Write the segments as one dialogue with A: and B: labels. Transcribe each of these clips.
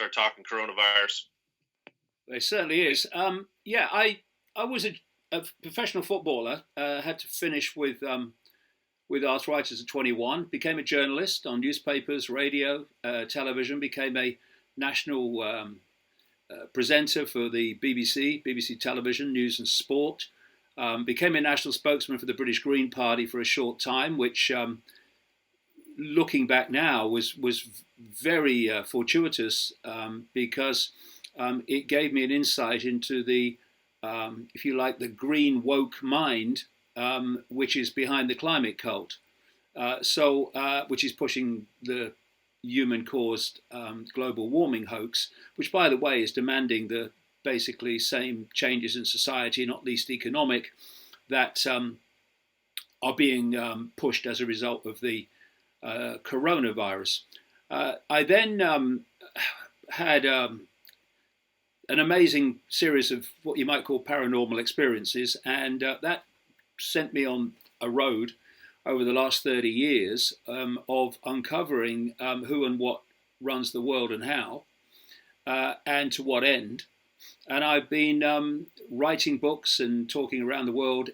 A: start talking coronavirus.
B: It certainly is. I was a professional footballer. Had to finish with arthritis at 21. Became a journalist on newspapers, radio, television. Became a national presenter for the BBC Television News and Sport. Became a national spokesman for the British Green Party for a short time, which, looking back now, was very fortuitous because it gave me an insight into the, if you like, the green woke mind, which is behind the climate cult. Which is pushing the human-caused global warming hoax, which, by the way, is demanding the basically same changes in society, not least economic, that are being pushed as a result of the coronavirus. I then had an amazing series of what you might call paranormal experiences, and that sent me on a road over the last 30 years of uncovering who and what runs the world and how, and to what end. And I've been writing books and talking around the world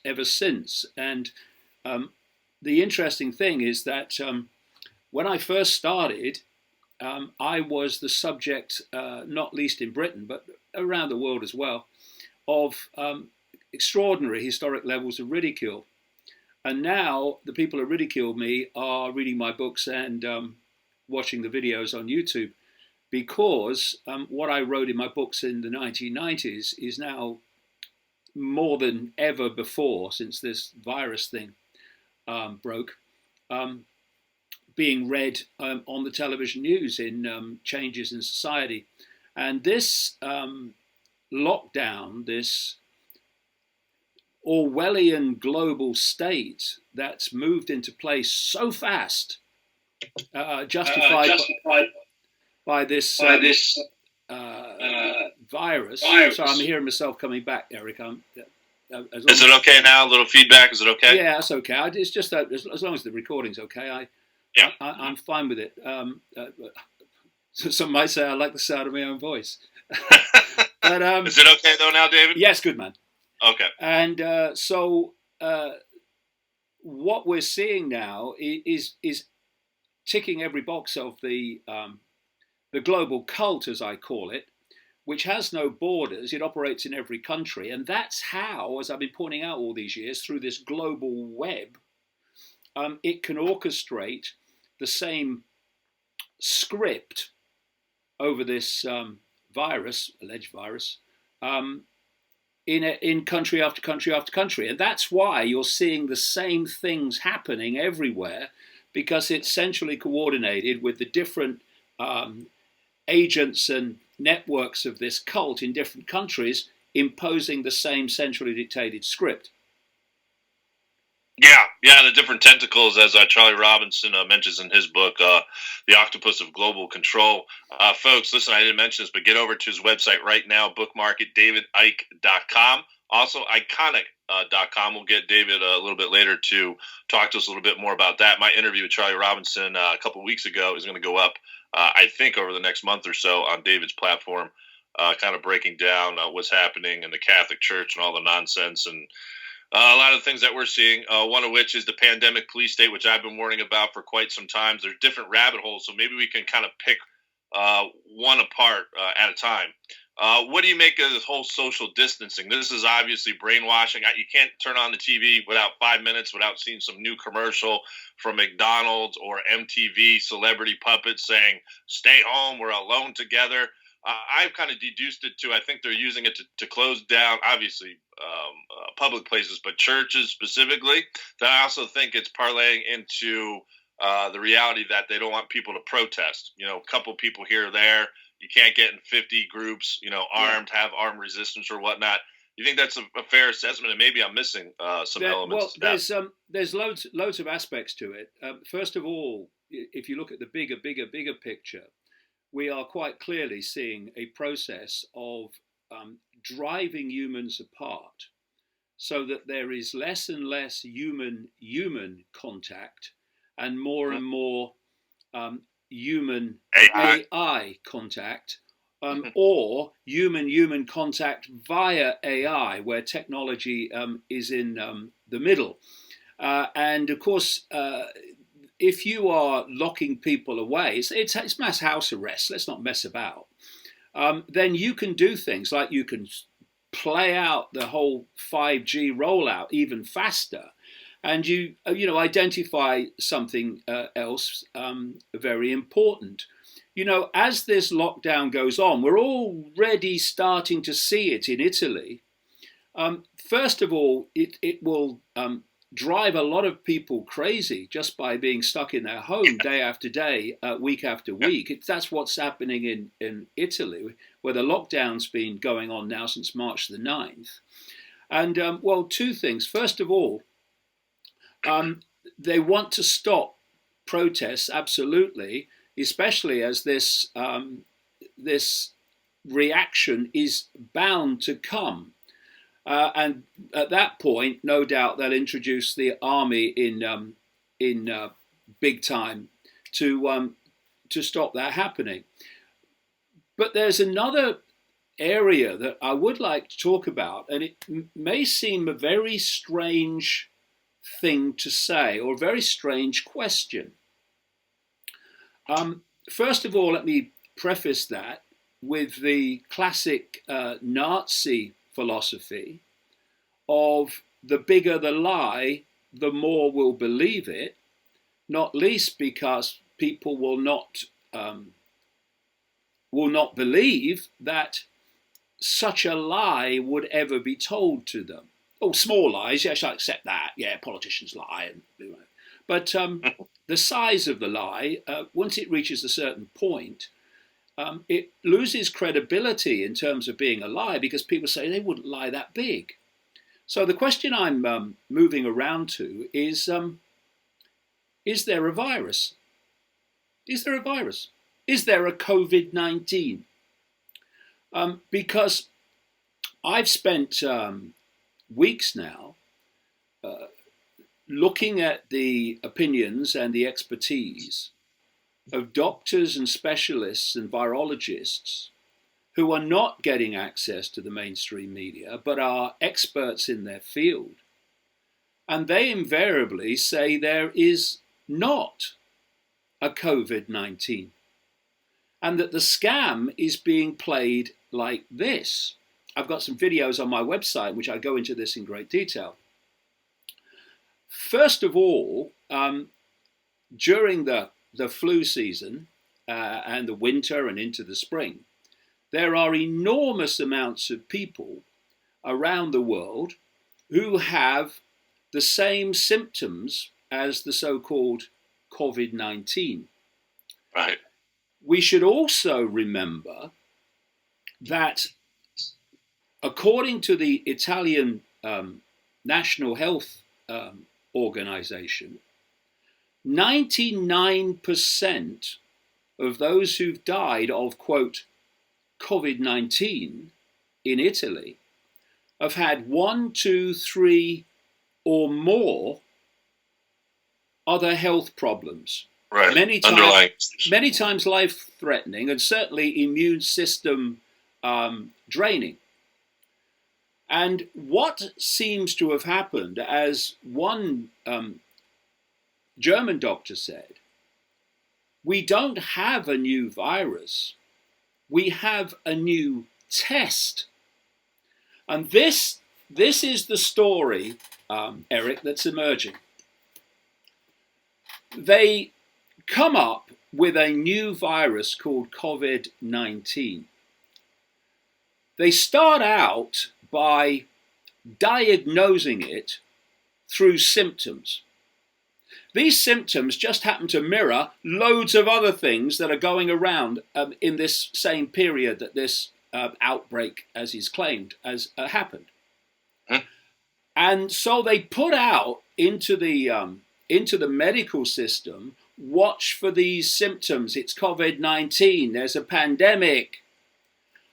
B: ever since. And the interesting thing is that when I first started, I was the subject, not least in Britain, but around the world as well, of extraordinary historic levels of ridicule. And now the people who ridicule me are reading my books and watching the videos on YouTube, because what I wrote in my books in the 1990s is now more than ever before, since this virus thing broke, being read on the television news in changes in society. And this lockdown, this Orwellian global state that's moved into place so fast, justified by this virus. So I'm hearing myself coming back, Eric.
A: Is it okay now? A little feedback. Is it okay?
B: Yeah, that's okay. It's just that as long as the recording's okay, I'm fine with it. Some might say I like the sound of my own voice. But
A: is it okay though now, David?
B: Yes, good man.
A: Okay.
B: And what we're seeing now is ticking every box of the global cult, as I call it, which has no borders. It operates in every country. And that's how, as I've been pointing out all these years, through this global web, it can orchestrate the same script over this alleged virus, in country after country after country. And that's why you're seeing the same things happening everywhere, because it's centrally coordinated with the different agents and networks of this cult in different countries imposing the same centrally dictated script.
A: Yeah, the different tentacles, as Charlie Robinson mentions in his book, The Octopus of Global Control. Folks, listen, I didn't mention this, but get over to his website right now, bookmark it, davidicke.com. Also, iconic.com. We'll get David a little bit later to talk to us a little bit more about that. My interview with Charlie Robinson a couple of weeks ago is going to go up, I think, over the next month or so on David's platform, kind of breaking down what's happening in the Catholic Church and all the nonsense and a lot of the things that we're seeing, one of which is the pandemic police state, which I've been warning about for quite some time. There's different rabbit holes, so maybe we can kind of pick one apart at a time. What do you make of this whole social distancing? This is obviously brainwashing. You can't turn on the TV without 5 minutes without seeing some new commercial from McDonald's or MTV celebrity puppets saying, stay home, we're alone together. I've kind of deduced it to, I think they're using it to close down, obviously, public places, but churches specifically. Then I also think it's parlaying into the reality that they don't want people to protest. You know, a couple people here or there. You can't get in 50 groups, armed, have armed resistance or whatnot. You think that's a fair assessment? And maybe I'm missing some elements.
B: Well, there's loads of aspects to it. First of all, if you look at the bigger picture, we are quite clearly seeing a process of driving humans apart, so that there is less and less human contact and more human
A: AI.
B: AI contact, or human contact via AI, where technology is in the middle. And of course, if you are locking people away, it's mass house arrest. Let's not mess about. Then you can do things like you can play out the whole 5G rollout even faster, and you identify something else very important. As this lockdown goes on, we're already starting to see it in Italy. First of all, it will drive a lot of people crazy just by being stuck in their home day after day, week after week. That's what's happening in Italy, where the lockdown's been going on now since March the 9th. And, well, two things. First of all, they want to stop protests, absolutely, especially as this reaction is bound to come. And at that point, no doubt they'll introduce the army in big time to stop that happening. But there's another area that I would like to talk about, and it may seem a very strange thing to say, or a very strange question. First of all, let me preface that with the classic Nazi philosophy of the bigger the lie, the more we'll believe it, not least because people will not believe that such a lie would ever be told to them. Oh, small lies, yes, I accept that. Yeah, politicians lie. But the size of the lie, once it reaches a certain point, it loses credibility in terms of being a lie, because people say they wouldn't lie that big. So the question I'm moving around to is there a virus? Is there a virus? Is there a COVID-19? Because I've spent weeks now looking at the opinions and the expertise of doctors and specialists and virologists who are not getting access to the mainstream media, but are experts in their field. And they invariably say there is not a COVID-19, and that the scam is being played like this. I've got some videos on my website in which I go into this in great detail. First of all, during the flu season and the winter and into the spring, there are enormous amounts of people around the world who have the same symptoms as the so-called COVID-19.
A: Right.
B: We should also remember that according to the Italian National Health Organization, 99% of those who've died of, quote, COVID-19 in Italy have had 1, 2, 3 or more other health problems.
A: Right.
B: Many times life-threatening, and certainly immune system draining. And what seems to have happened, as one German doctor said, we don't have a new virus, we have a new test. And this is the story, Eric, that's emerging. They come up with a new virus called COVID-19. They start out by diagnosing it through symptoms. These symptoms just happen to mirror loads of other things that are going around in this same period that this outbreak, as is claimed, has happened.
A: Huh?
B: And so they put out into the medical system, watch for these symptoms. It's COVID-19. There's a pandemic.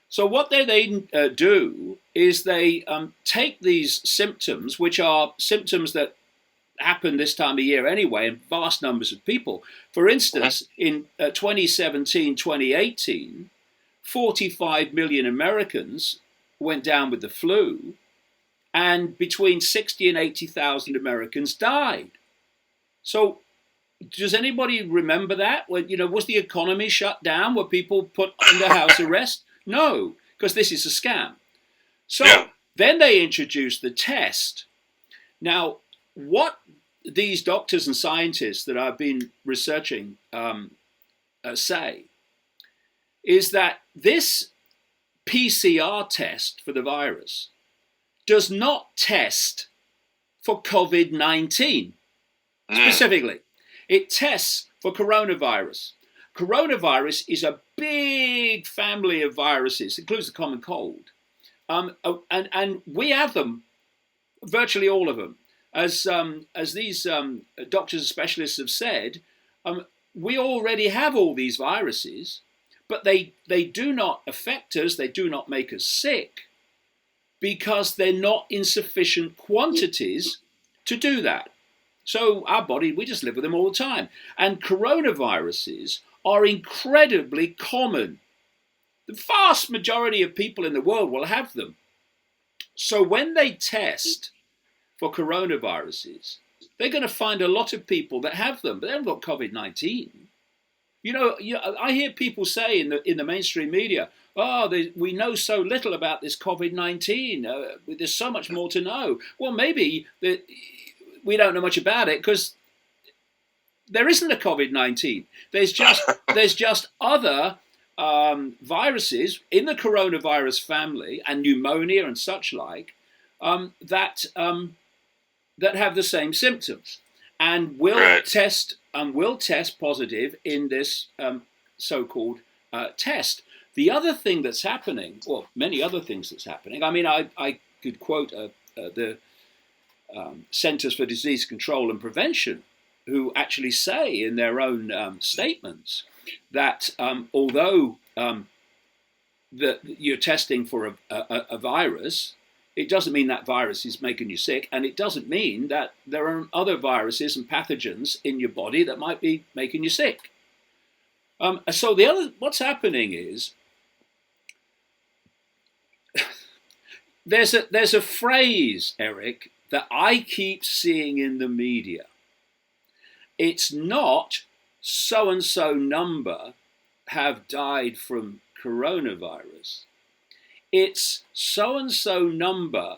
B: So what they then do is they take these symptoms, which are symptoms that happen this time of year anyway in vast numbers of people. For instance, in 2017, 2018, 45 million Americans went down with the flu, and between 60 and 80,000 Americans died. So does anybody remember that? When, was the economy shut down? Were people put under house arrest? No, because this is a scam. So then they introduced the test. Now, what these doctors and scientists that I've been researching say is that this PCR test for the virus does not test for COVID-19 specifically. It tests for coronavirus. Coronavirus is a big family of viruses, includes the common cold. And we have them, virtually all of them. As these doctors and specialists have said, we already have all these viruses, but they do not affect us, they do not make us sick, because they're not in sufficient quantities to do that. So our body, we just live with them all the time. And coronaviruses are incredibly common. The vast majority of people in the world will have them. So when they test for coronaviruses, they're going to find a lot of people that have them, but they haven't got COVID-19. I hear people say in the mainstream media, we know so little about this COVID-19. There's so much more to know. Well, maybe we don't know much about it because there isn't a COVID-19. There's just other viruses in the coronavirus family and pneumonia and such like that have the same symptoms and will test positive in this so-called test. The other thing that's happening, or many other things that's happening, I mean, I could quote the Centers for Disease Control and Prevention, who actually say in their own statements that although that you're testing for a virus, it doesn't mean that virus is making you sick, and it doesn't mean that there are other viruses and pathogens in your body that might be making you sick. So what's happening is there's a phrase, Eric, that I keep seeing in the media. It's not so-and-so number have died from coronavirus. It's so-and-so number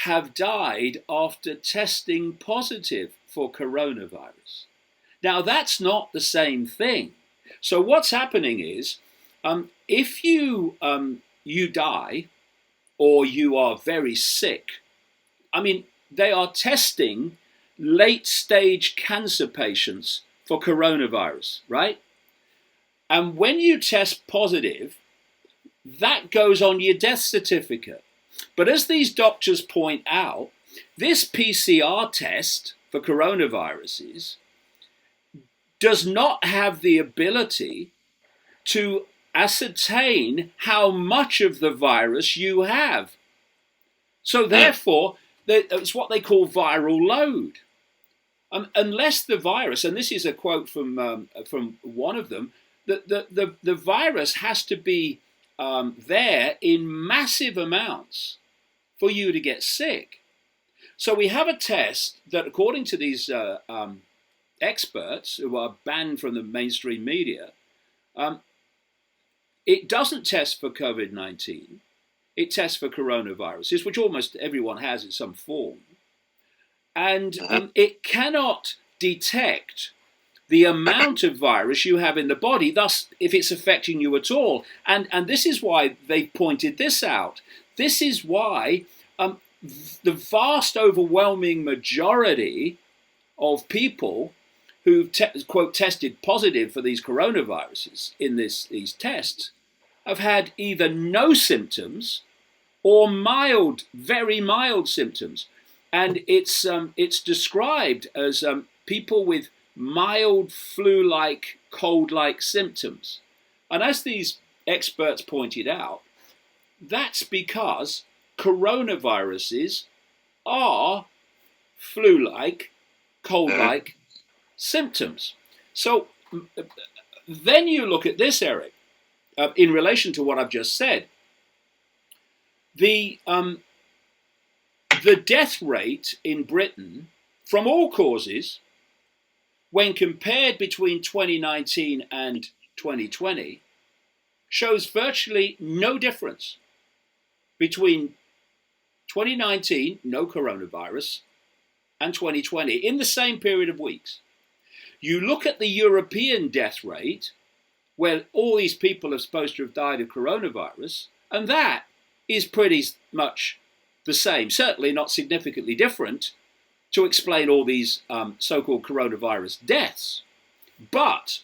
B: have died after testing positive for coronavirus. Now, that's not the same thing. So what's happening is, if you die or you are very sick, I mean, they are testing late-stage cancer patients for coronavirus, right? And when you test positive, that goes on your death certificate. But as these doctors point out, this PCR test for coronaviruses does not have the ability to ascertain how much of the virus you have. So therefore, it's what they call viral load. Unless the virus, and this is a quote from one of them, the virus has to be there in massive amounts for you to get sick. So we have a test that, according to these experts who are banned from the mainstream media, it doesn't test for COVID-19. It tests for coronaviruses, which almost everyone has in some form. And it cannot detect the amount of virus you have in the body, thus if it's affecting you at all. And this is why they've pointed this out. This is why the vast overwhelming majority of people who've quote tested positive for these coronaviruses in these tests have had either no symptoms or mild, very mild symptoms. And it's described as people with mild flu-like, cold-like symptoms. And as these experts pointed out, that's because coronaviruses are flu-like cold-like symptoms. So then you look at this, Eric, in relation to what I've just said. The death rate in Britain from all causes, when compared between 2019 and 2020, shows virtually no difference between 2019, no coronavirus, and 2020 in the same period of weeks. You look at the European death rate, where all these people are supposed to have died of coronavirus, and that is pretty much the same, certainly not significantly different, to explain all these so-called coronavirus deaths. But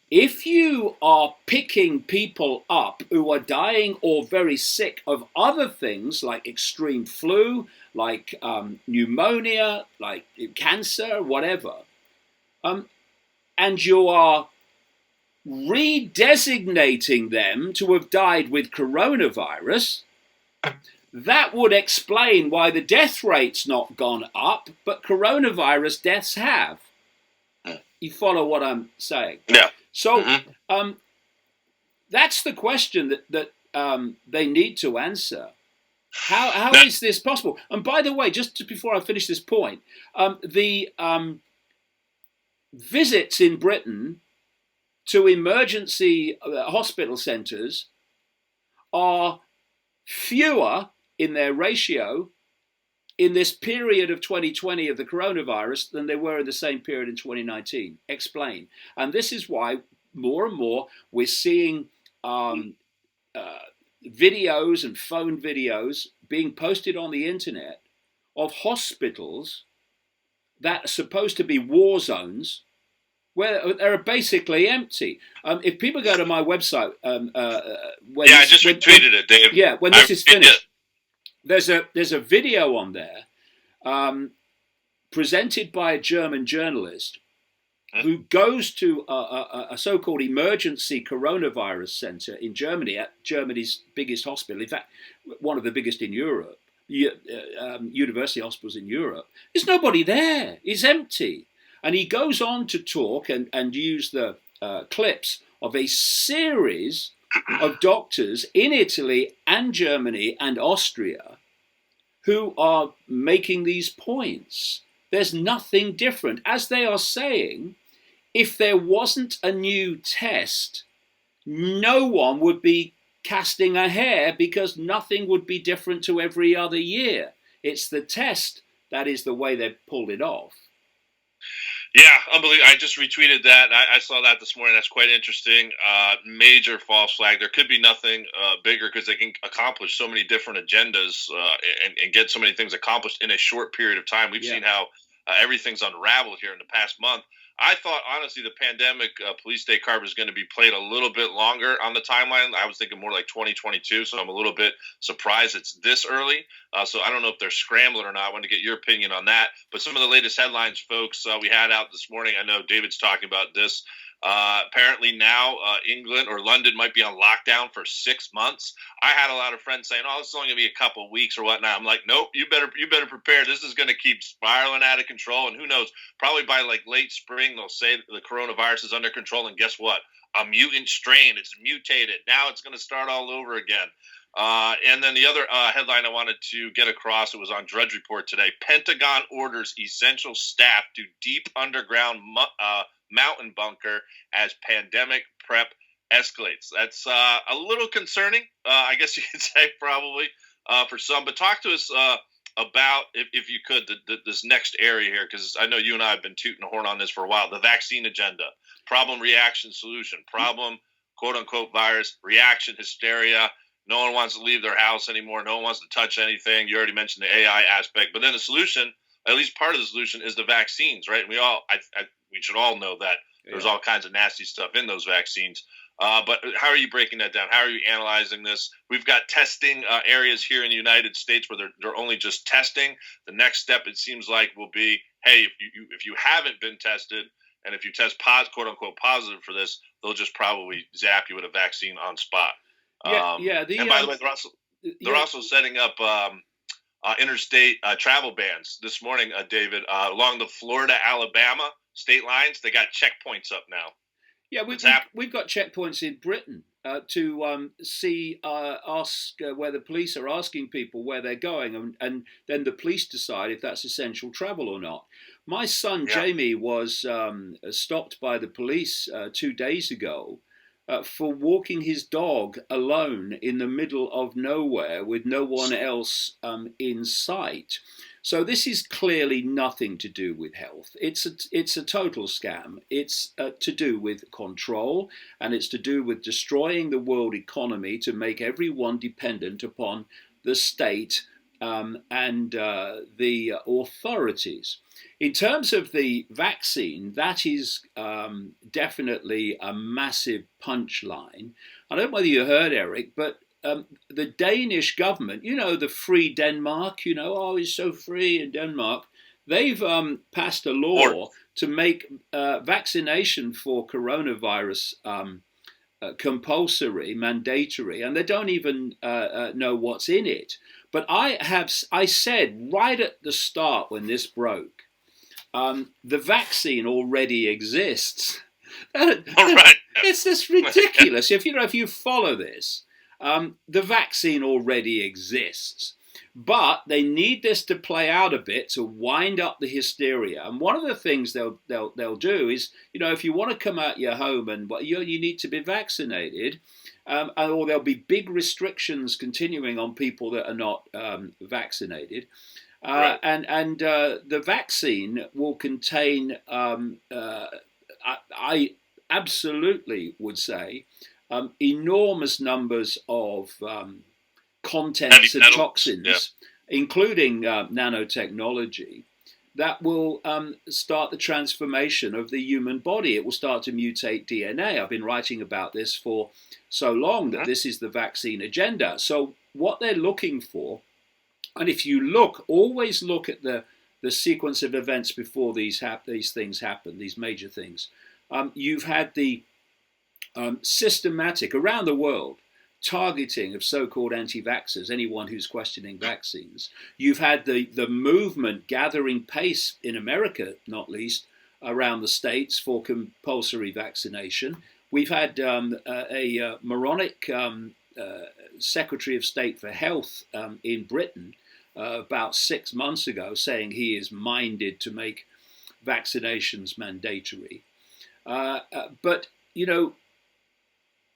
B: if you are picking people up who are dying or very sick of other things like extreme flu, like pneumonia, like cancer, whatever, and you are redesignating them to have died with coronavirus, that would explain why the death rate's not gone up, but coronavirus deaths have. You follow what I'm saying?
A: Yeah.
B: So that's the question that they need to answer. How is this possible? And by the way, just before I finish this point, the visits in Britain to emergency hospital centres are fewer in their ratio in this period of 2020 of the coronavirus than they were in the same period in 2019. Explain. And this is why more and more we're seeing videos and phone videos being posted on the internet of hospitals that are supposed to be war zones where they're basically empty. If people go to my website, I
A: just retweeted it, Dave.
B: Yeah, when this is finished, there's a video on there presented by a German journalist who goes to a so-called emergency coronavirus center in Germany, at Germany's biggest hospital, in fact, one of the biggest in Europe, university hospitals in Europe. There's nobody there. It's empty. And he goes on to talk and use the clips of a series of doctors in Italy and Germany and Austria who are making these points. There's nothing different. As they are saying, if there wasn't a new test, no one would be casting a hair because nothing would be different to every other year. It's the test that is the way they've pulled it off.
A: Yeah, unbelievable. I just retweeted that. I saw that this morning. That's quite interesting. Major false flag. There could be nothing bigger because they can accomplish so many different agendas and get so many things accomplished in a short period of time. We've seen how everything's unraveled here in the past month. I thought, honestly, the pandemic police state card was going to be played a little bit longer on the timeline. I was thinking more like 2022, so I'm a little bit surprised it's this early. So I don't know if they're scrambling or not. I want to get your opinion on that. But some of the latest headlines, folks, we had out this morning. I know David's talking about this. Apparently now England or London might be on lockdown for 6 months. I had a lot of friends saying, "Oh, this is only going to be a couple of weeks or whatnot." I'm like, "Nope, you better prepare. This is going to keep spiraling out of control, and who knows? Probably by like late spring, they'll say the coronavirus is under control. And guess what? A mutant strain. It's mutated. Now it's going to start all over again." And then the other headline I wanted to get across, it was on Drudge Report today. Pentagon orders essential staff to deep underground mountain bunker as pandemic prep escalates. That's a little concerning, I guess you could say, probably for some. But talk to us about, if you could, this next area here, because I know you and I have been tooting the horn on this for a while, the vaccine agenda. Problem, reaction, solution. Problem, quote-unquote virus, reaction, hysteria. No one wants to leave their house anymore. No one wants to touch anything. You already mentioned the AI aspect. But then the solution, at least part of the solution, is the vaccines, right? And we should all know that there's all kinds of nasty stuff in those vaccines. But how are you breaking that down? How are you analyzing this? We've got testing areas here in the United States where they're only just testing. The next step, it seems like, will be, hey, if you haven't been tested, and if you test quote unquote positive for this, they'll just probably zap you with a vaccine on spot. And by the way, they're also setting up interstate travel bans this morning, David, along the Florida-Alabama state lines. They got checkpoints up now.
B: Yeah, we've got checkpoints in Britain to ask where the police are asking people where they're going, and then the police decide if that's essential travel or not. My son Jamie was stopped by the police 2 days ago for walking his dog alone in the middle of nowhere with no one else in sight. So this is clearly nothing to do with health. It's a total scam. It's to do with control, and it's to do with destroying the world economy to make everyone dependent upon the state and the authorities. In terms of the vaccine, that is definitely a massive punchline. I don't know whether you heard, Eric, but the Danish government, the free Denmark, oh, it's so free in Denmark. They've passed a law to make vaccination for coronavirus compulsory, mandatory, and they don't even know what's in it. But I said right at the start when this broke, the vaccine already exists. It's just ridiculous. If you follow this. The vaccine already exists, but they need this to play out a bit to wind up the hysteria. And one of the things they'll do is, if you want to come out your home and you need to be vaccinated, or there'll be big restrictions continuing on people that are not vaccinated. And the vaccine will contain, I absolutely would say, enormous numbers of contents and toxins, including nanotechnology, that will start the transformation of the human body. It will start to mutate DNA. I've been writing about this for so long that this is the vaccine agenda. So what they're looking for, and if you always look at the sequence of events before these things happen, these major things. You've had the systematic, around the world, targeting of so-called anti-vaxxers, anyone who's questioning vaccines. You've had the movement gathering pace in America, not least, around the states for compulsory vaccination. We've had a moronic Secretary of State for Health in Britain about 6 months ago saying he is minded to make vaccinations mandatory. But,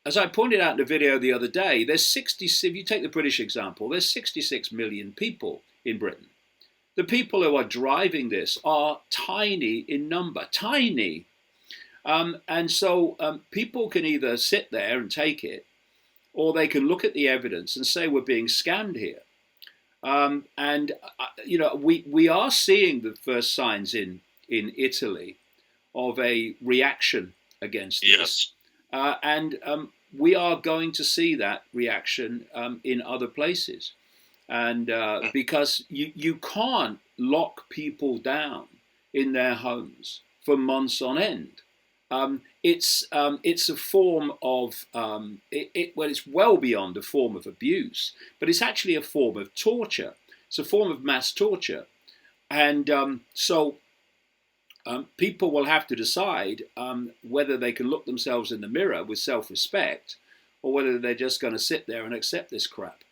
B: as I pointed out in the video the other day, if you take the British example, there's 66 million people in Britain. The people who are driving this are tiny in number, tiny. And so people can either sit there and take it, or they can look at the evidence and say we're being scammed here. We are seeing the first signs in Italy of a reaction against this. And we are going to see that reaction in other places. And because you can't lock people down in their homes for months on end. It's a form of, it's well beyond a form of abuse, but it's actually a form of torture. It's a form of mass torture. And so people will have to decide whether they can look themselves in the mirror with self-respect or whether they're just going to sit there and accept this crap.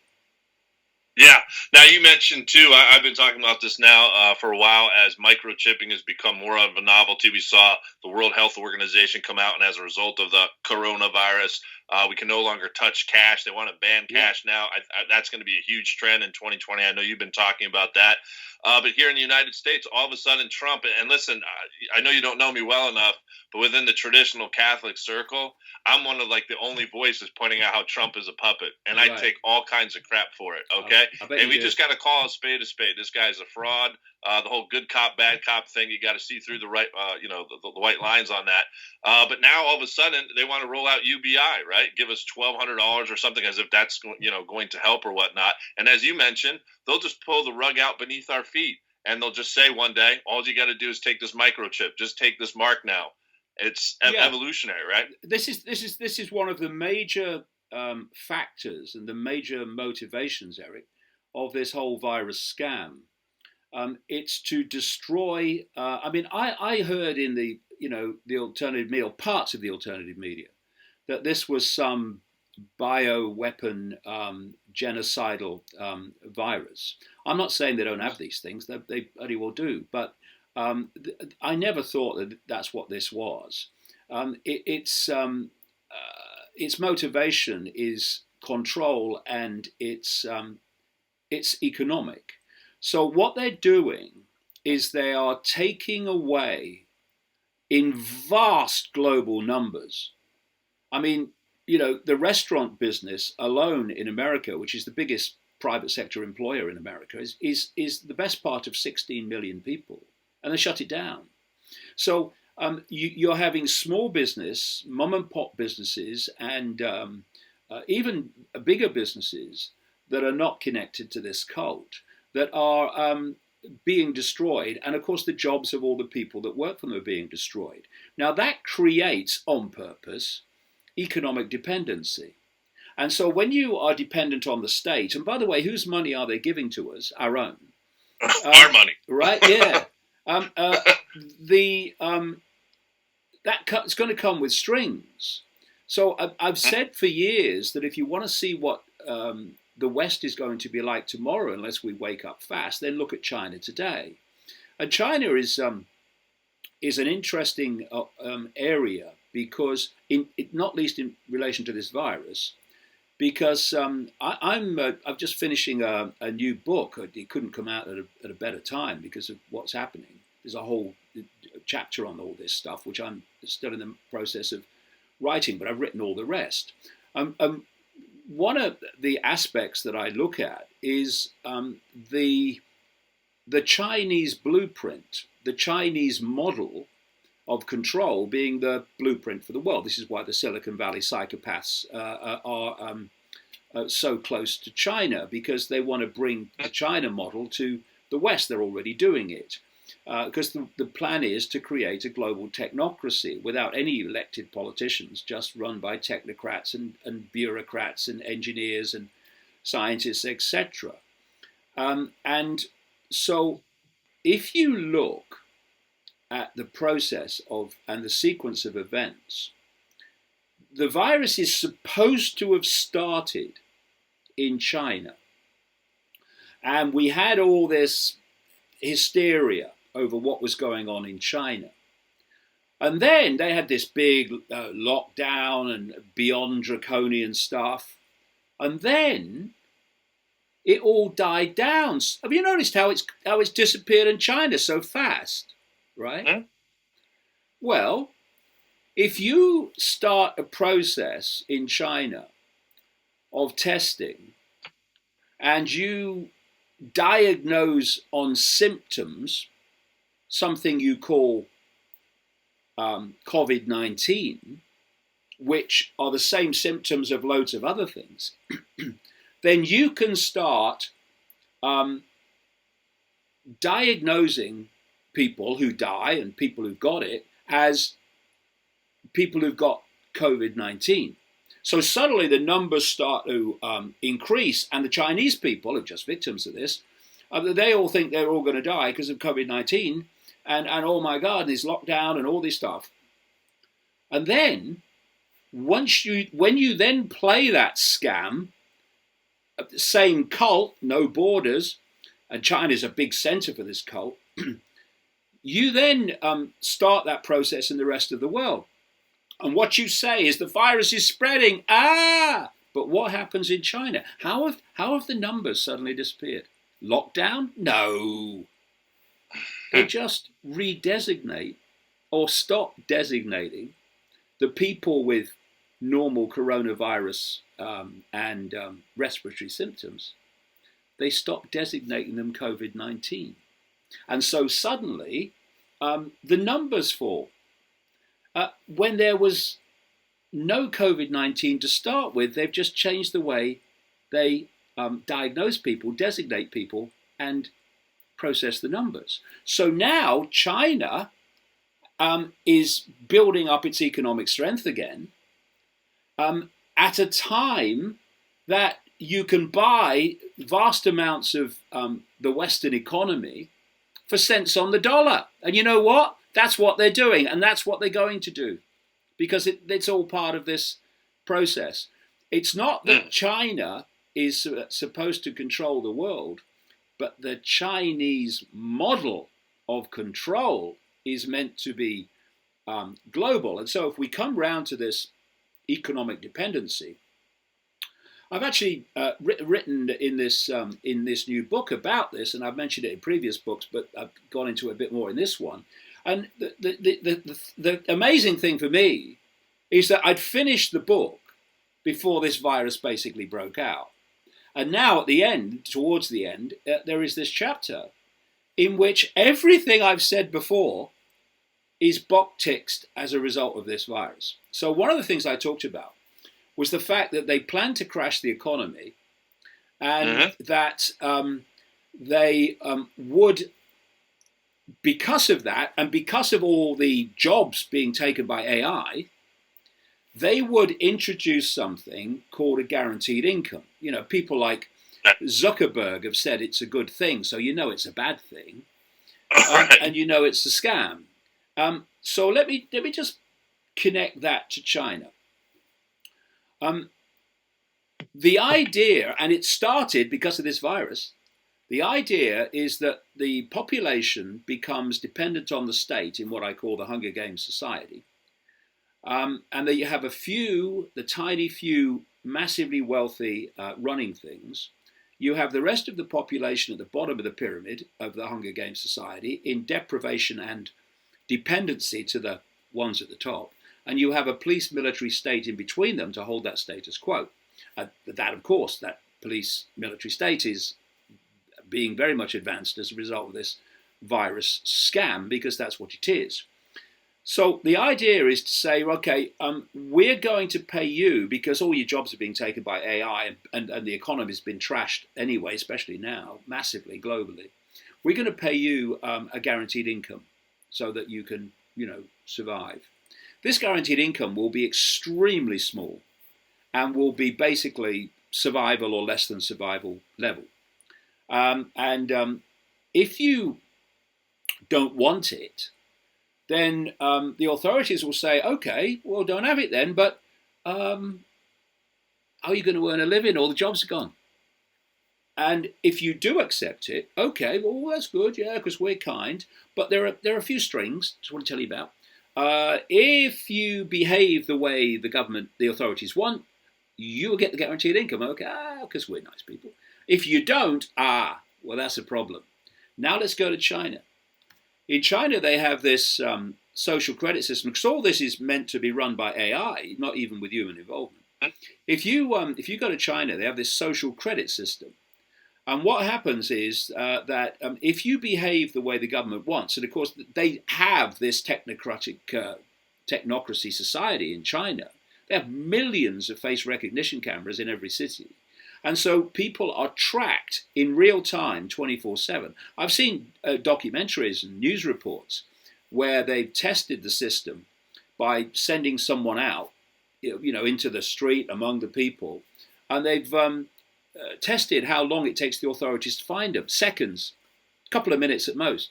A: Yeah. Now, you mentioned, too, I've been talking about this now for a while as microchipping has become more of a novelty. We saw the World Health Organization come out, and as a result of the coronavirus, we can no longer touch cash. They want to ban cash now. That's going to be a huge trend in 2020. I know you've been talking about that. But here in the United States, all of a sudden Trump, and listen, I know you don't know me well enough, but within the traditional Catholic circle, I'm one of the only voices pointing out how Trump is a puppet. And I take all kinds of crap for it, okay? And we just got to call a spade a spade. This guy's a fraud. The whole good cop, bad cop thing, you got to see through the right, the white lines on that. But now all of a sudden they want to roll out UBI, right? Give us $1,200 or something as if that's, going to help or whatnot. And as you mentioned, they'll just pull the rug out beneath our feet. And they'll just say one day, all you got to do is take this microchip. Just take this mark now. It's evolutionary, right?
B: This is one of the major factors and the major motivations, Eric, of this whole virus scam. It's to destroy. I heard in the the alternative media, parts of the alternative media, that this was some bioweapon genocidal virus. I'm not saying they don't have these things; they bloody well do. But I never thought that that's what this was. Its motivation is control, and it's economic. So what they're doing is they are taking away in vast global numbers. I mean, the restaurant business alone in America, which is the biggest private sector employer in America, is the best part of 16 million people, and they shut it down. So you're having small business, mom and pop businesses, and even bigger businesses that are not connected to this cult that are being destroyed. And of course, the jobs of all the people that work for them are being destroyed. Now, that creates, on purpose, economic dependency. And so when you are dependent on the state, and by the way, whose money are they giving to us? Our own.
A: Our money.
B: Right, yeah. It's going to come with strings. So I've said for years that if you want to see what the West is going to be like tomorrow, unless we wake up fast, then look at China today. And China is an interesting area because, not least in relation to this virus, because I'm just finishing a new book. It couldn't come out at a better time because of what's happening. There's a whole chapter on all this stuff, which I'm still in the process of writing, but I've written all the rest. One of the aspects that I look at is the Chinese blueprint, the Chinese model of control being the blueprint for the world. This is why the Silicon Valley psychopaths are so close to China, because they want to bring the China model to the West. They're already doing it. Because the plan is to create a global technocracy without any elected politicians, just run by technocrats and bureaucrats and engineers and scientists, etc. And so if you look at the process and the sequence of events, the virus is supposed to have started in China. And we had all this hysteria over what was going on in China. And then they had this big lockdown and beyond draconian stuff. And then it all died down. Have you noticed how it's disappeared in China so fast, right?
A: Hmm?
B: Well, if you start a process in China of testing and you diagnose on symptoms something you call COVID-19, which are the same symptoms of loads of other things, then you can start diagnosing people who die and people who've got it as people who've got COVID-19. So suddenly the numbers start to increase, and the Chinese people are just victims of this. They all think they're all going to die because of COVID-19, and oh my God, and this lockdown and all this stuff. And then, when you then play that scam, the same cult, no borders, and China's a big center for this cult, you then start that process in the rest of the world. And what you say is the virus is spreading. But what happens in China? How have the numbers suddenly disappeared? Lockdown? No. They just redesignate or stop designating the people with normal coronavirus and respiratory symptoms. They stop designating them COVID-19. And so suddenly the numbers fall. When there was no COVID-19 to start with, they've just changed the way they diagnose people, designate people, and process the numbers. So now China is building up its economic strength again at a time that you can buy vast amounts of the Western economy for cents on the dollar. And you know what? That's what they're doing, and that's what they're going to do, because it's all part of this process. It's not that China is supposed to control the world, but the Chinese model of control is meant to be global. And so if we come round to this economic dependency, I've actually written in this new book about this, and I've mentioned it in previous books, but I've gone into it a bit more in this one. And the amazing thing for me is that I'd finished the book before this virus basically broke out. And now at the end, towards the end, there is this chapter in which everything I've said before is box ticked as a result of this virus. So one of the things I talked about was the fact that they plan to crash the economy, and that they would, because of that, and because of all the jobs being taken by AI, they would introduce something called a guaranteed income. You know, people like Zuckerberg have said it's a good thing, so you know it's a bad thing, and you know it's a scam. So let me just connect that to China. The idea, and it started because of this virus, the idea is that the population becomes dependent on the state in what I call the Hunger Games society. And that you have the tiny few, massively wealthy running things. You have the rest of the population at the bottom of the pyramid of the Hunger Games society in deprivation and dependency to the ones at the top. And you have a police military state in between them to hold that status quo. That, of course, that police military state is being very much advanced as a result of this virus scam, because that's what it is. So the idea is to say, okay, we're going to pay you, because all your jobs are being taken by AI, and the economy has been trashed anyway, especially now, massively, globally. We're going to pay you a guaranteed income so that you can, survive. This guaranteed income will be extremely small and will be basically survival or less than survival level. If you don't want it, then the authorities will say, okay, well, don't have it then, but how are you going to earn a living? All the jobs are gone. And if you do accept it, okay, well, that's good, yeah, because we're kind. But there are a few strings, just want to tell you about. If you behave the way the authorities want, you will get the guaranteed income. Okay, because we're nice people. If you don't, well, that's a problem. Now let's go to China. In China, they have this social credit system, because all this is meant to be run by AI, not even with human involvement. If you go to China, they have this social credit system. And what happens is that if you behave the way the government wants, and of course they have this technocracy society in China, they have millions of face recognition cameras in every city. And so people are tracked in real time, 24/7. I've seen documentaries and news reports where they've tested the system by sending someone out, into the street among the people, and they've tested how long it takes the authorities to find them. Seconds, a couple of minutes at most.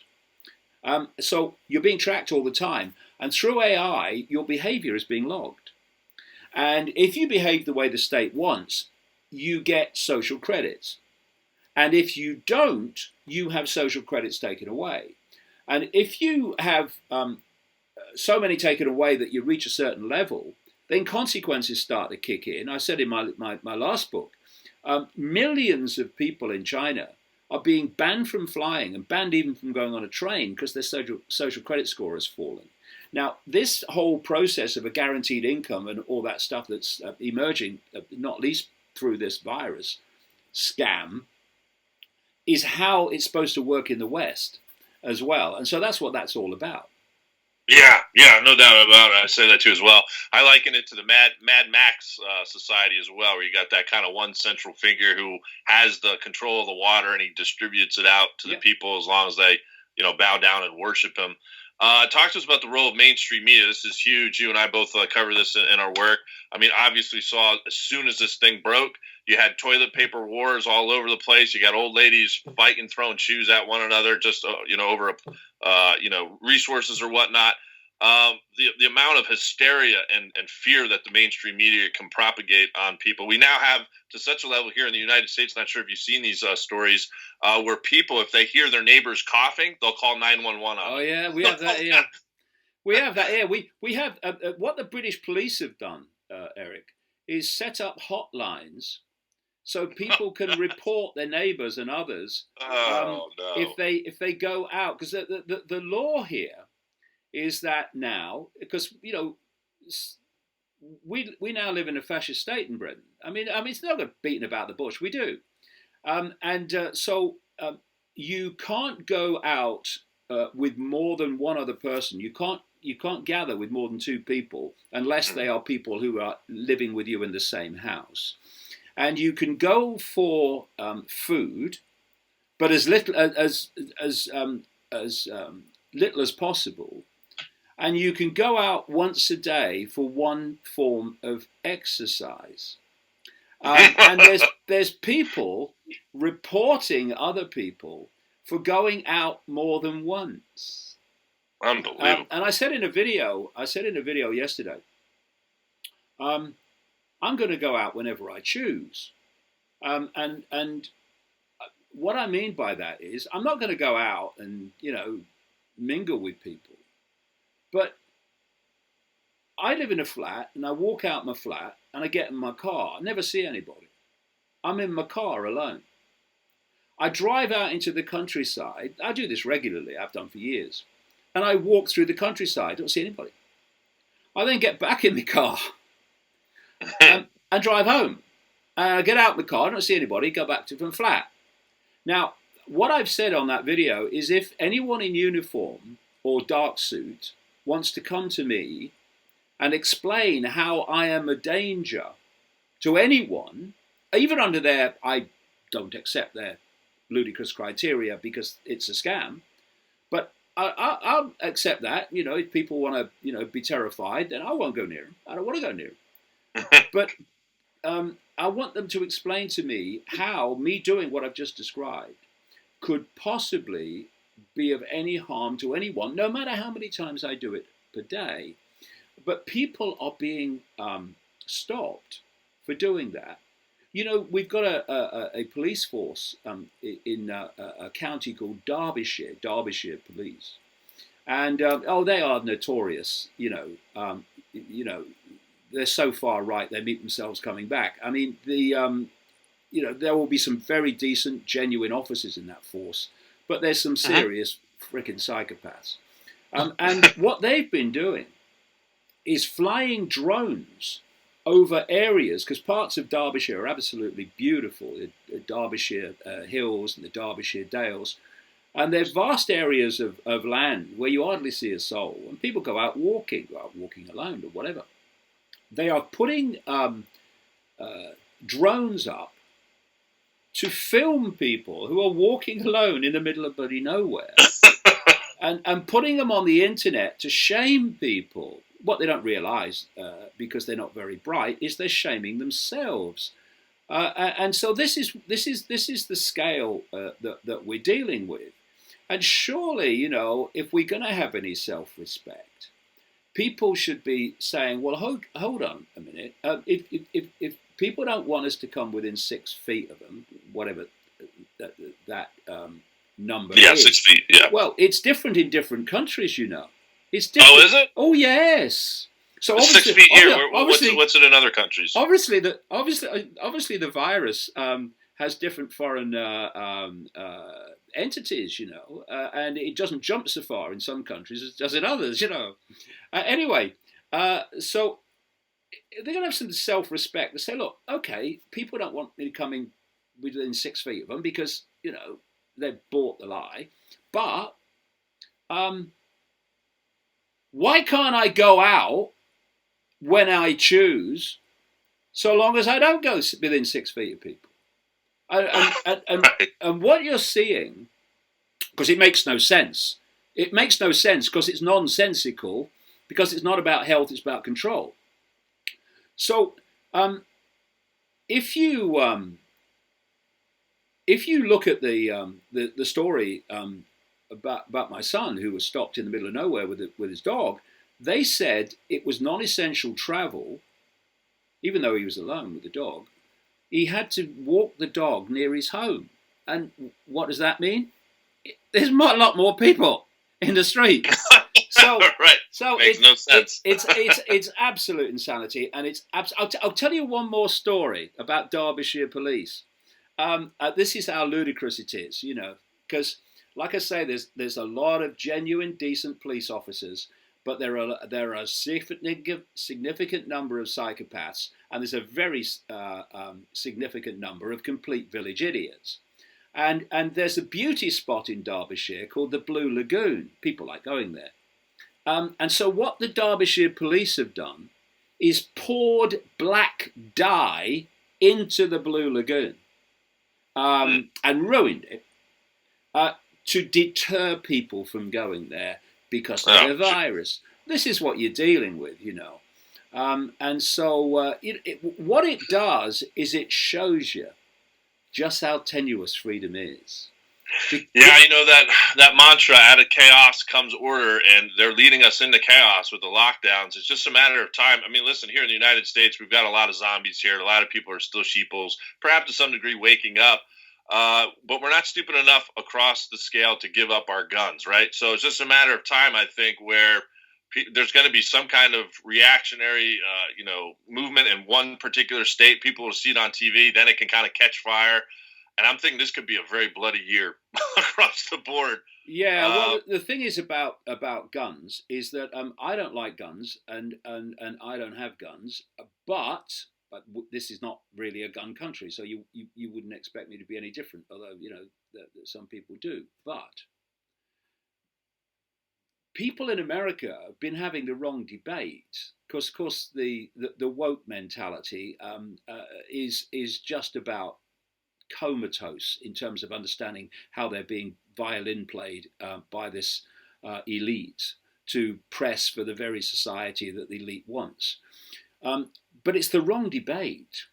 B: So you're being tracked all the time, and through AI, your behavior is being logged. And if you behave the way the state wants, you get social credits. And if you don't, you have social credits taken away. And if you have so many taken away that you reach a certain level, then consequences start to kick in. I said in my last book, millions of people in China are being banned from flying and banned even from going on a train because their social credit score has fallen. Now, this whole process of a guaranteed income and all that stuff that's emerging, not least through this virus scam, is how it's supposed to work in the West as well. And so that's what that's all about.
A: Yeah, no doubt about it. I say that too as well. I liken it to the Mad Max society as well, where you got that kind of one central figure who has the control of the water, and he distributes it out to the people as long as they, bow down and worship him. Talk to us about the role of mainstream media. This is huge. You and I both cover this in our work. I mean, obviously saw as soon as this thing broke, You had toilet paper wars all over the place. You got old ladies fighting, throwing shoes at one another, just over resources or whatnot. The amount of hysteria and fear that the mainstream media can propagate on people. We now have to such a level here in the United States. Not sure if you've seen these stories where people, if they hear their neighbors coughing, they'll call 911 on.
B: Oh yeah, we have that here. We have that here. We have what the British police have done, Eric, is set up hotlines so people can report their neighbors and others
A: no.
B: if they go out, because the law here is that now, because we now live in a fascist state in Britain. I mean it's not beating about the bush. We do, so you can't go out with more than one other person. You can't gather with more than two people unless they are people who are living with you in the same house. And you can go for food, but as little as possible. And you can go out once a day for one form of exercise. And there's people reporting other people for going out more than once.
A: Unbelievable.
B: And I said in a video yesterday, I'm going to go out whenever I choose. And what I mean by that is I'm not going to go out and, mingle with people. But I live in a flat and I walk out my flat and I get in my car. I never see anybody. I'm in my car alone. I drive out into the countryside. I do this regularly. I've done for years. And I walk through the countryside. Don't see anybody. I then get back in the car and drive home. I get out of the car. I don't see anybody. Go back to the flat. Now, what I've said on that video is if anyone in uniform or dark suit wants to come to me and explain how I am a danger to anyone, even under I don't accept their ludicrous criteria because it's a scam, but I'll accept that. If people want to, be terrified, then I won't go near them. I don't want to go near them. But I want them to explain to me how me doing what I've just described could possibly be of any harm to anyone, no matter how many times I do it per day. But people are being stopped for doing that. We've got a police force in a county called Derbyshire Police, and they are notorious. They're so far right they meet themselves coming back. I mean, there will be some very decent, genuine officers in that force, but there's some serious freaking psychopaths. And what they've been doing is flying drones over areas, because parts of Derbyshire are absolutely beautiful, the Derbyshire hills and the Derbyshire dales, and there's vast areas of land where you hardly see a soul, and people go out walking alone or whatever. They are putting drones up to film people who are walking alone in the middle of bloody nowhere and putting them on the internet to shame people. What they don't realise, because they're not very bright, is they're shaming themselves. And so this is the scale that we're dealing with. And surely, if we're going to have any self-respect, people should be saying, well, hold on a minute. If people don't want us to come within 6 feet of them, whatever that number is.
A: Yeah, 6 feet, yeah.
B: Well, it's different in different countries, It's different.
A: Oh, is it?
B: Oh, yes. So
A: 6 feet here. What's it in other countries?
B: Obviously, the virus has different foreign entities, and it doesn't jump so far in some countries as it does in others, Anyway, so they're going to have some self-respect. They say, look, okay, people don't want me coming within 6 feet of them because, they've bought the lie. But why can't I go out when I choose, so long as I don't go within 6 feet of people? And what you're seeing, because it makes no sense. It makes no sense because it's nonsensical, because it's not about health, it's about control. So if you look at the story about my son who was stopped in the middle of nowhere with his dog, they said it was non-essential travel, even though he was alone with the dog. He had to walk the dog near his home, and what does that mean? There's a lot more people in the street. So,
A: right.
B: So
A: makes no sense.
B: It's absolute insanity, and I'll tell you one more story about Derbyshire police. This is how ludicrous it is, because, like I say, there's a lot of genuine, decent police officers, but there are a significant number of psychopaths, and there's a very significant number of complete village idiots. And there's a beauty spot in Derbyshire called the Blue Lagoon. People like going there. And so what the Derbyshire police have done is poured black dye into the Blue Lagoon and ruined it to deter people from going there because of the virus. This is what you're dealing with, and so what it does is it shows you just how tenuous freedom is.
A: Yeah, that mantra, out of chaos comes order, and they're leading us into chaos with the lockdowns. It's just a matter of time. I mean, listen, here in the United States, we've got a lot of zombies here. A lot of people are still sheeples, perhaps to some degree waking up. But we're not stupid enough across the scale to give up our guns, right? So it's just a matter of time, I think, where there's going to be some kind of reactionary, movement in one particular state. People will see it on TV, then it can kind of catch fire. And I'm thinking this could be a very bloody year across the board.
B: Yeah, well, the thing is about guns is that I don't like guns, and I don't have guns, but this is not really a gun country, so you wouldn't expect me to be any different, although, that some people do. But people in America have been having the wrong debate, because, of course, the woke mentality is just about comatose in terms of understanding how they're being violin played by this elite to press for the very society that the elite wants. But it's the wrong debate.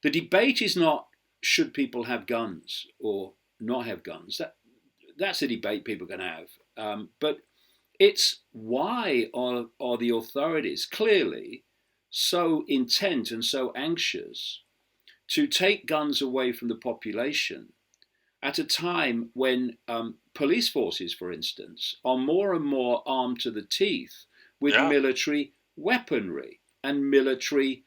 B: The debate is not should people have guns or not have guns. That's a debate people can have. But it's why are the authorities clearly so intent and so anxious to take guns away from the population at a time when police forces, for instance, are more and more armed to the teeth with military weaponry and military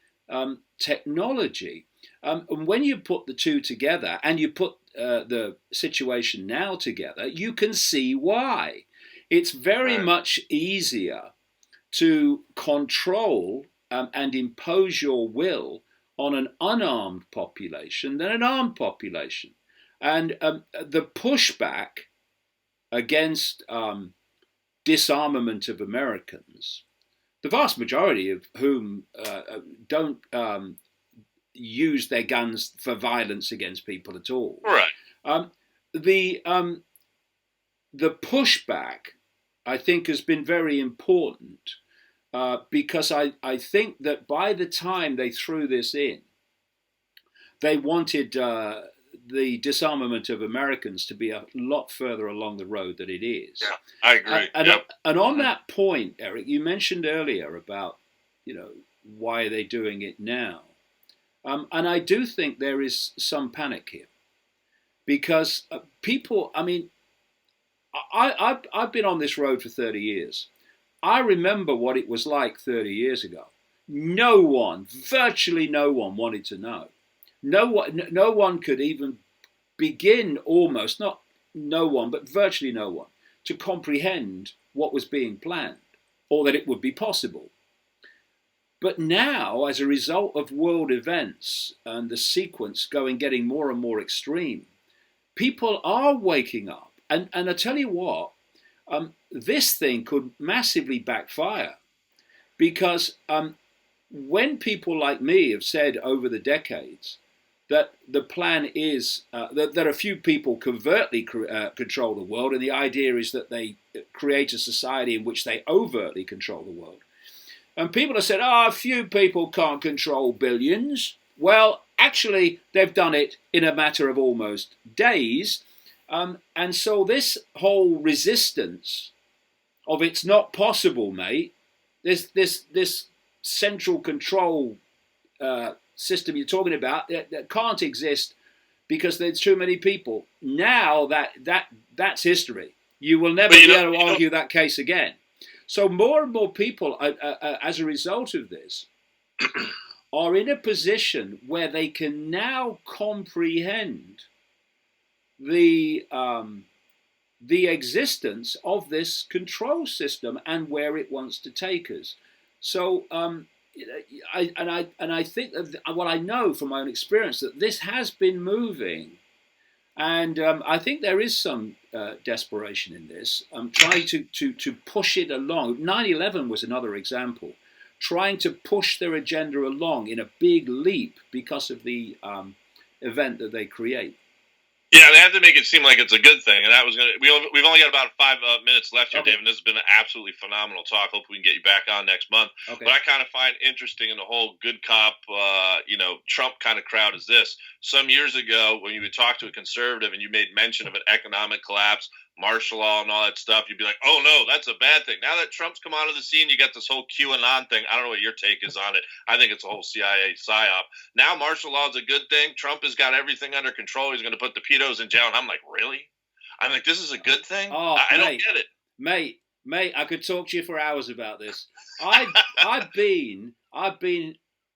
B: technology. And when you put the two together and you put the situation now together, you can see why. It's very much easier to control and impose your will on an unarmed population than an armed population. And the pushback against disarmament of Americans, the vast majority of whom don't use their guns for violence against people at all.
A: Right.
B: The pushback, I think, has been very important. Because I think that by the time they threw this in, they wanted the disarmament of Americans to be a lot further along the road than it is.
A: Yeah, I agree.
B: And on that point, Eric, you mentioned earlier about, why are they doing it now? And I do think there is some panic here. Because people, I mean, I've been on this road for 30 years. I remember what it was like 30 years ago. Virtually no one wanted to know. No one could even begin, almost, not no one, but virtually no one, to comprehend what was being planned or that it would be possible. But now, as a result of world events and the sequence getting more and more extreme, people are waking up. And I tell you what, this thing could massively backfire, because when people like me have said over the decades that the plan is that a few people covertly control the world, and the idea is that they create a society in which they overtly control the world, and people have said, a few people can't control billions. Well, Actually, they've done it in a matter of almost days. And so this whole resistance of it's not possible, mate, this central control system you're talking about that can't exist because there's too many people. Now that's history. You will never be able to argue that case again. So more and more people, as a result of this, are in a position where they can now comprehend the existence of this control system and where it wants to take us. So I think that what I know from my own experience that this has been moving, and I think there is some desperation in this. Trying to push it along. 9/11 was another example. Trying to push their agenda along in a big leap because of the event that they create.
A: Yeah, they have to make it seem like it's a good thing, and that was gonna. We've only got about 5 minutes left here,
B: Okay.
A: David. This has been an absolutely phenomenal talk. Hope we can get you back on next month.
B: Okay.
A: What I kind of find interesting in the whole good cop, Trump kind of crowd is this. Some years ago, when you would talk to a conservative and you made mention of an economic collapse, martial law, and all that stuff, you'd be like, "Oh no, that's a bad thing." Now that Trump's come onto the scene, you got this whole QAnon thing. I don't know what your take is on it. I think it's a whole CIA psyop. Now martial law is a good thing. Trump has got everything under control. He's going to put the pedos in jail. And I'm like, really? I'm like, this is a good thing? I don't get it.
B: Mate, I could talk to you for hours about this. I've been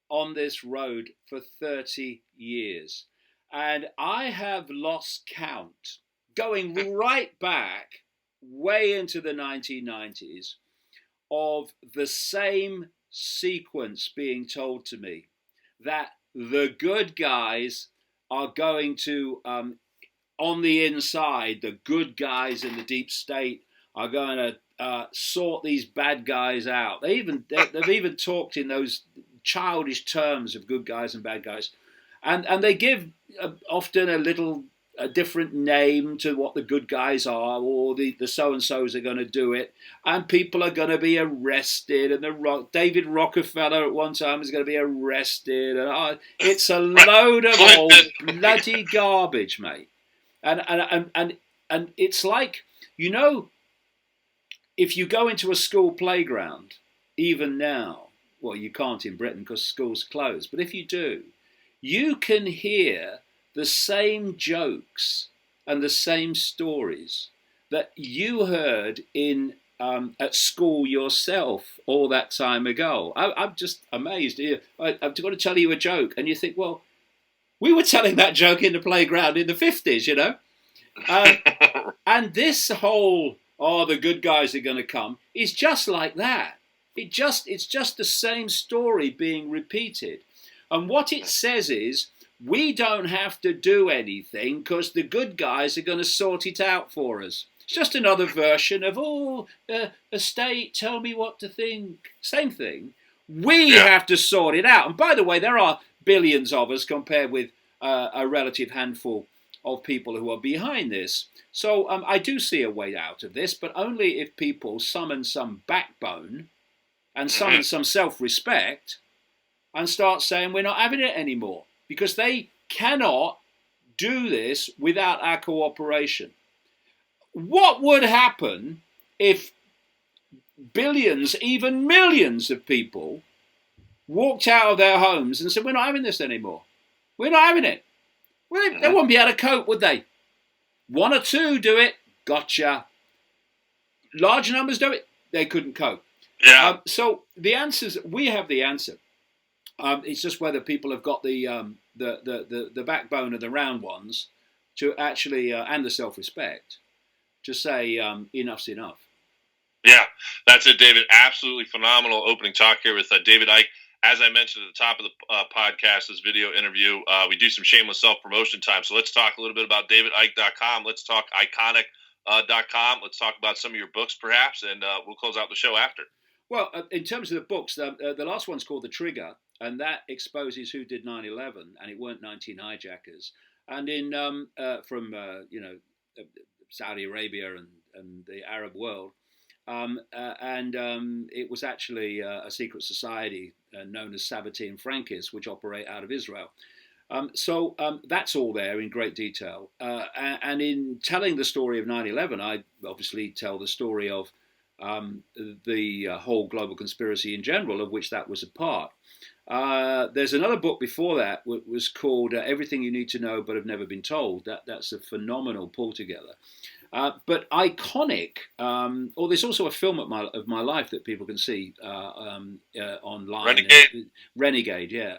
B: on this road for 30 years, and I have lost count, going right back way into the 1990s, of the same sequence being told to me that the good guys are going to, on the inside, the good guys in the deep state are going to sort these bad guys out. They've even talked in those childish terms of good guys and bad guys, and they give often a different name to what the good guys are, or the so-and-sos are going to do it, and people are going to be arrested, and David Rockefeller at one time is going to be arrested, and it's a load of old bloody garbage, mate. And it's like, if you go into a school playground, even now, well, you can't in Britain because schools closed, but if you do, you can hear the same jokes and the same stories that you heard at school yourself all that time ago. I'm just amazed. I've got to tell you a joke, and you think, well, we were telling that joke in the playground in the 50s, And this whole, the good guys are going to come, is just like that. It's just the same story being repeated. And what it says is, we don't have to do anything because the good guys are going to sort it out for us. It's just another version of, a state, tell me what to think. Same thing. We have to sort it out. And by the way, there are billions of us compared with a relative handful of people who are behind this. So I do see a way out of this, but only if people summon some backbone and summon some self-respect and start saying we're not having it anymore. Because they cannot do this without our cooperation. What would happen if billions, even millions of people walked out of their homes and said, we're not having this anymore? We're not having it. Well, they wouldn't be able to cope, would they? One or two do it, gotcha. Large numbers do it, they couldn't cope.
A: Yeah.
B: So the answers, we have the answer. It's just whether people have got the backbone of the round ones to actually, and the self-respect, to say enough's enough.
A: Yeah, that's it, David. Absolutely phenomenal opening talk here with David Icke. As I mentioned at the top of the podcast, this video interview, we do some shameless self-promotion time. So let's talk a little bit about DavidIcke.com. Let's talk Iconic.com. Let's talk about some of your books, perhaps, and we'll close out the show after.
B: Well, in terms of the books, the last one's called The Trigger, and that exposes who did 9/11, and it weren't 19 hijackers. And from Saudi Arabia and the Arab world, it was actually a secret society known as Sabbatean Frankists, which operate out of Israel. That's all there in great detail. And in telling the story of 9/11, I obviously tell the story of the whole global conspiracy in general, of which that was a part. There's another book before that was called Everything You Need to Know But Have Never Been Told. That's a phenomenal pull together. But iconic, or there's also a film of my life that people can see online. Renegade, yeah.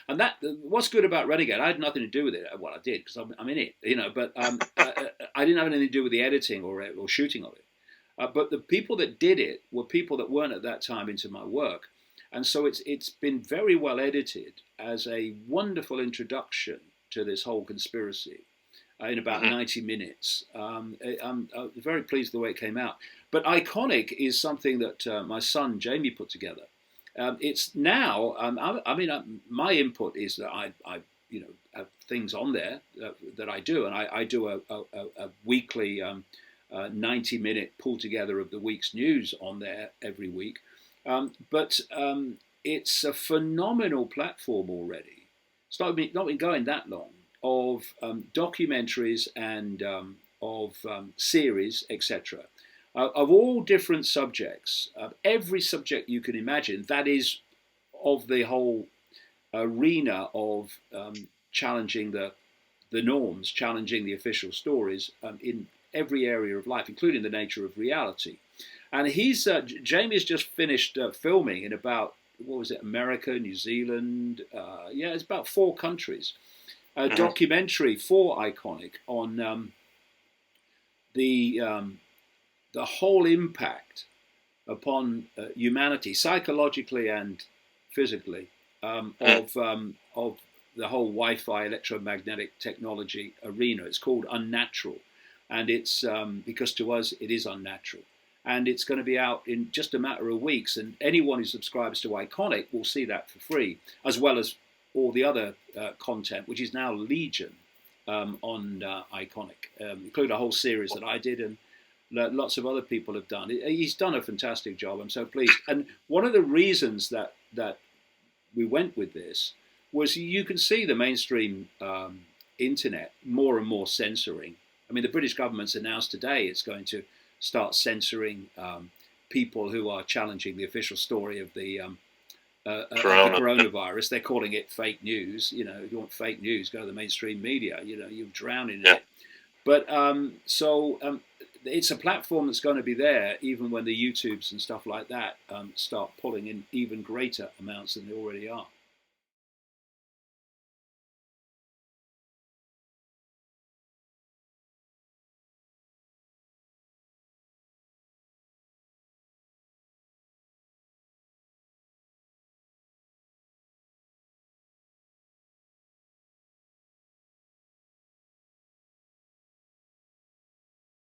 B: And that what's good about Renegade? I had nothing to do with it. Well, I did because I'm in it, But I didn't have anything to do with the editing or shooting of it. But the people that did it were people that weren't at that time into my work, and so it's been very well edited as a wonderful introduction to this whole conspiracy. In about 90 minutes. I'm very pleased with the way it came out. But Iconic is something that my son Jamie put together. It's now, my input is that I have things on there that I do, and I do a weekly 90-minute pull together of the week's news on there every week. But it's a phenomenal platform already. It's not been going that long, of documentaries and of series, etc., of all different subjects, every subject you can imagine, that is of the whole arena of challenging the norms, challenging the official stories in every area of life, including the nature of reality. And Jamie's just finished filming in about, what was it, America, New Zealand, it's about 4 countries. A documentary for Iconic on the whole impact upon humanity, psychologically and physically, of the whole Wi-Fi electromagnetic technology arena. It's called Unnatural, and it's because to us it is unnatural. And it's going to be out in just a matter of weeks, and anyone who subscribes to Iconic will see that for free, as well as all the other content, which is now legion on Iconic, including a whole series that I did and lots of other people have done. He's done a fantastic job. I'm so pleased. And one of the reasons that we went with this was you can see the mainstream internet more and more censoring. I mean, the British government's announced today it's going to start censoring people who are challenging the official story of the coronavirus. They're calling it fake news. If you want fake news, go to the mainstream media. You're drowning in it. But it's a platform that's going to be there even when the YouTubes and stuff like that start pulling in even greater amounts than they already are.